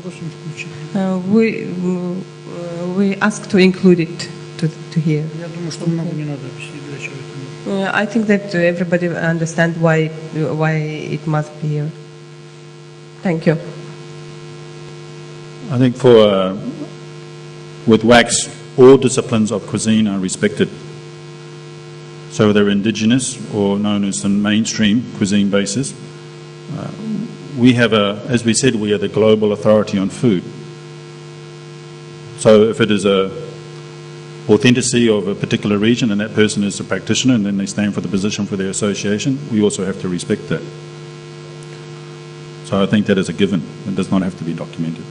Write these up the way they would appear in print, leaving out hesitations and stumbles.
We ask to include it to here. I think that everybody understands why it must be here. Thank you. I think with WACS, all disciplines of cuisine are respected. So whether indigenous or known as the mainstream cuisine basis, we have as we said, we are the global authority on food. So if it is a authenticity of a particular region and that person is a practitioner and then they stand for the position for their association, we also have to respect that. So I think that is a given. It does not have to be documented.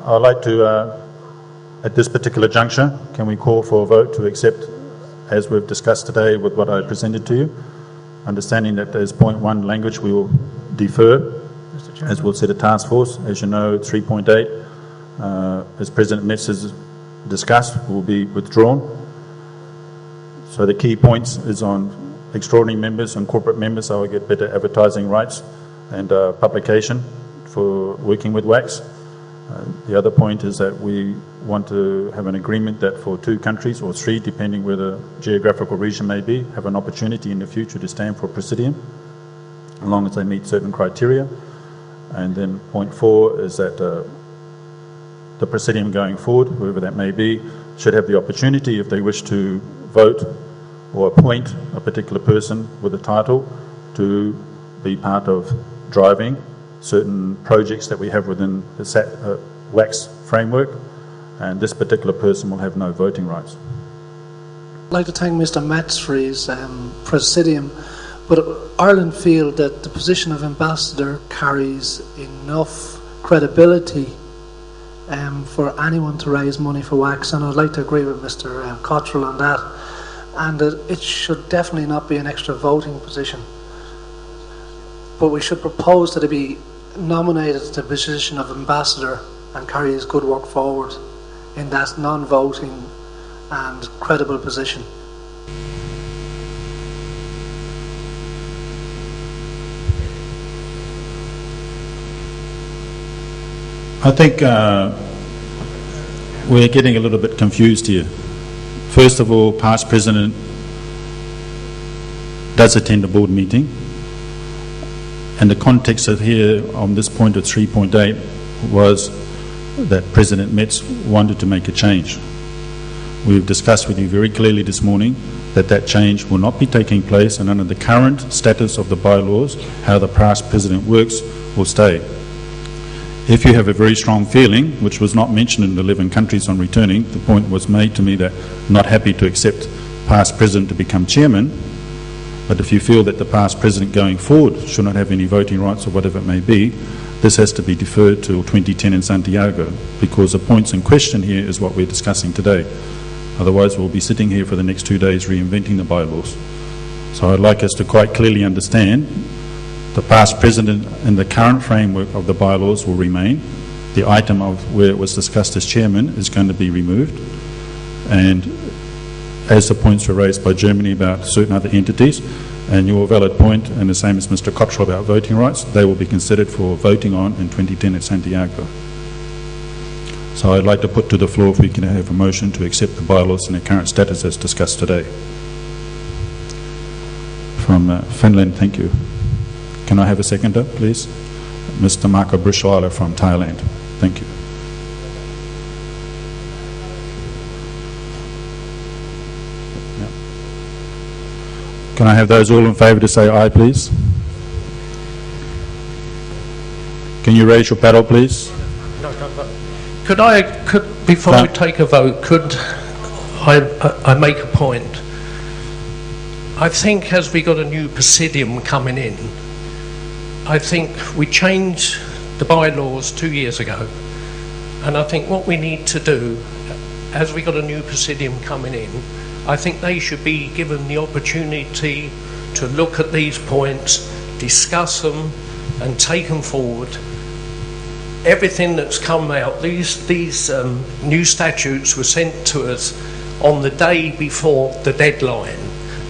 I'd like to, at this particular juncture, can we call for a vote to accept, as we've discussed today with what I presented to you, understanding that there's point 1 language we will defer, as we'll set a task force. As you know, 3.8, as President Metz has discussed, will be withdrawn. So the key points is on extraordinary members and corporate members, so I get better advertising rights and publication for working with WACS. The other point is that we want to have an agreement that for 2 countries or 3, depending where the geographical region may be, have an opportunity in the future to stand for presidium, as long as they meet certain criteria. And then point 4 is that the presidium going forward, whoever that may be, should have the opportunity, if they wish to vote or appoint a particular person with a title, to be part of driving certain projects that we have within the WACS framework, and this particular person will have no voting rights. I'd like to thank Mr. Metz for his presidium, but Ireland feel that the position of ambassador carries enough credibility for anyone to raise money for WACS, and I'd like to agree with Mr. Cottrell on that, and that it should definitely not be an extra voting position, but we should propose that it be nominated to the position of ambassador and carry his good work forward in that non-voting and credible position. I think we're getting a little bit confused here. First of all, past president does attend a board meeting, and the context of here on this point of 3.8 was that President Metz wanted to make a change. We've discussed with you very clearly this morning that that change will not be taking place, and under the current status of the bylaws, how the past president works will stay. If you have a very strong feeling, which was not mentioned in the 11 countries on returning, the point was made to me that not happy to accept past president to become chairman, but if you feel that the past president going forward should not have any voting rights or whatever it may be, this has to be deferred till 2010 in Santiago, because the points in question here is what we're discussing today. Otherwise we'll be sitting here for the next 2 days reinventing the bylaws. So I'd like us to quite clearly understand the past president in the current framework of the bylaws will remain. The item of where it was discussed as chairman is going to be removed, and as the points were raised by Germany about certain other entities, and your valid point, and the same as Mr. Cottrell about voting rights, they will be considered for voting on in 2010 at Santiago. So I'd like to put to the floor if we can have a motion to accept the bylaws in their current status as discussed today. From Finland, thank you. Can I have a seconder, please? Mr. Marco Brushweiler from Thailand. Thank you. Can I have those all in favour to say aye, please? Can you raise your paddle, please? Before we take a vote, could I make a point? I think as we got a new presidium coming in, I think we changed the bylaws 2 years ago, and I think what we need to do, as we got a new presidium coming in, I think they should be given the opportunity to look at these points, discuss them and take them forward. Everything that's come out, these new statutes were sent to us on the day before the deadline,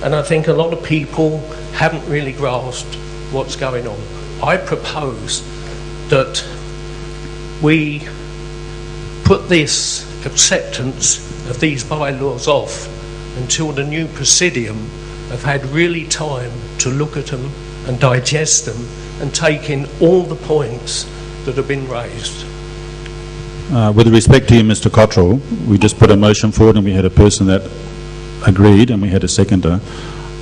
and I think a lot of people haven't really grasped what's going on. I propose that we put this acceptance of these bylaws off until the new Presidium have had really time to look at them and digest them and take in all the points that have been raised. With respect to you, Mr. Cottrell, we just put a motion forward and we had a person that agreed and we had a seconder.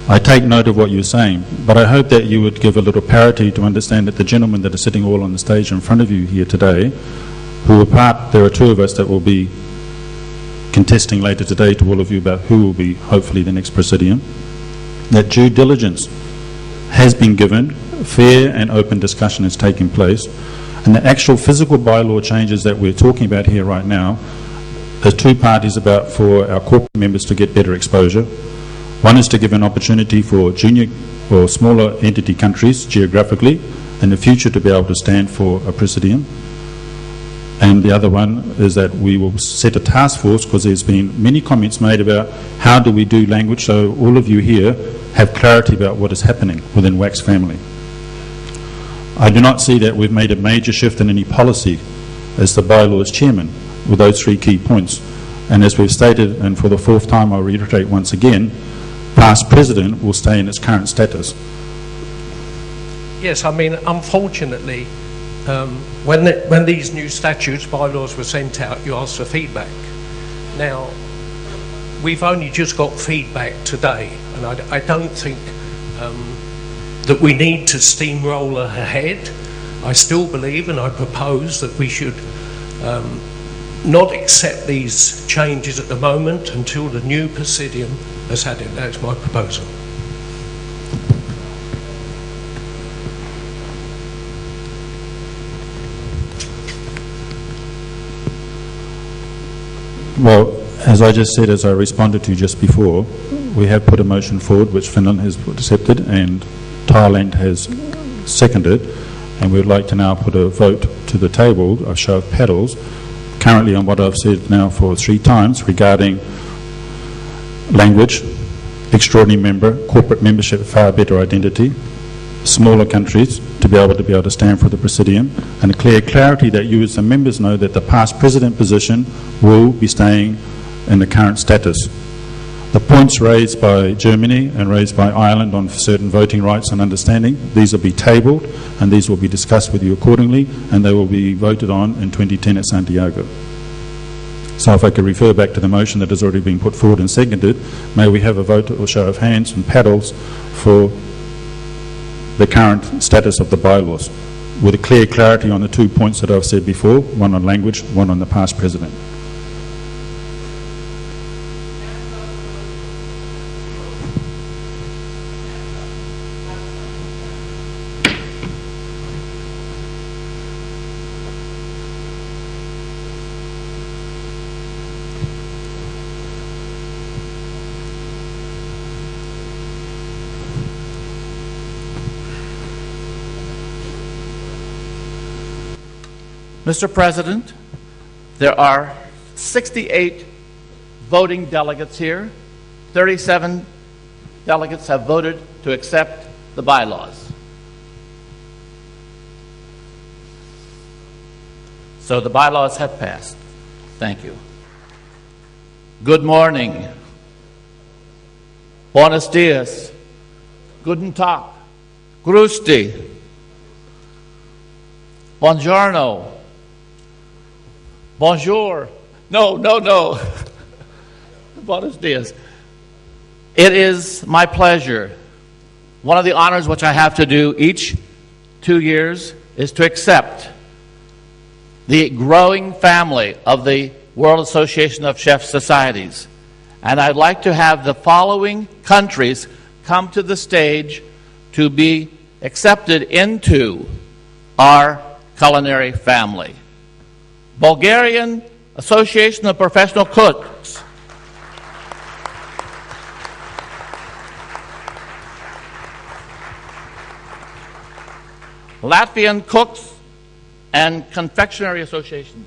I take note of what you're saying, but I hope that you would give a little parity to understand that the gentlemen that are sitting all on the stage in front of you here today, who are part, there are two of us that will be contesting later today to all of you about who will be hopefully the next Presidium, that due diligence has been given, fair and open discussion has taken place, and the actual physical bylaw changes that we're talking about here right now, there's two parties about for our corporate members to get better exposure. One is to give an opportunity for junior or smaller entity countries geographically in the future to be able to stand for a Presidium. And the other one is that we will set a task force, because there's been many comments made about how do we do language so all of you here have clarity about what is happening within WACS family. I do not see that we've made a major shift in any policy as the bylaws chairman with those three key points. And as we've stated, and for the fourth time I'll reiterate once again, past president will stay in its current status. Yes, I mean, unfortunately, when these new statutes, bylaws were sent out, you asked for feedback. Now, we've only just got feedback today, and I don't think that we need to steamroller ahead. I still believe, and I propose, that we should not accept these changes at the moment until the new Presidium has had it. That's my proposal. Well, as I just said, as I responded to just before, we have put a motion forward which Finland has accepted and Thailand has seconded, and we would like to now put a vote to the table, a show of paddles, currently on what I've said now for 3 times regarding language, extraordinary member, corporate membership, far better identity, smaller countries to be able to stand for the Presidium, and a clear clarity that you as the members know that the past president position will be staying in the current status. The points raised by Germany and raised by Ireland on certain voting rights and understanding, these will be tabled and these will be discussed with you accordingly, and they will be voted on in 2010 at Santiago. So if I could refer back to the motion that has already been put forward and seconded, may we have a vote or show of hands and paddles for the current status of the bylaws, with a clear clarity on the 2 points that I've said before, one on language, one on the past president. Mr. President, there are 68 voting delegates here. 37 delegates have voted to accept the bylaws. So the bylaws have passed. Thank you. Good morning. Buenos dias. Guten Tag. Grüß dich. Buongiorno. Bonjour. No. Buenos dias. It is my pleasure. One of the honors which I have to do each 2 years is to accept the growing family of the World Association of Chef Societies. And I'd like to have the following countries come to the stage to be accepted into our culinary family. Bulgarian Association of Professional Cooks. Latvian Cooks and Confectionery Association.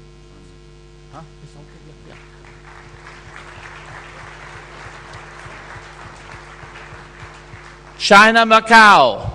China, Macau.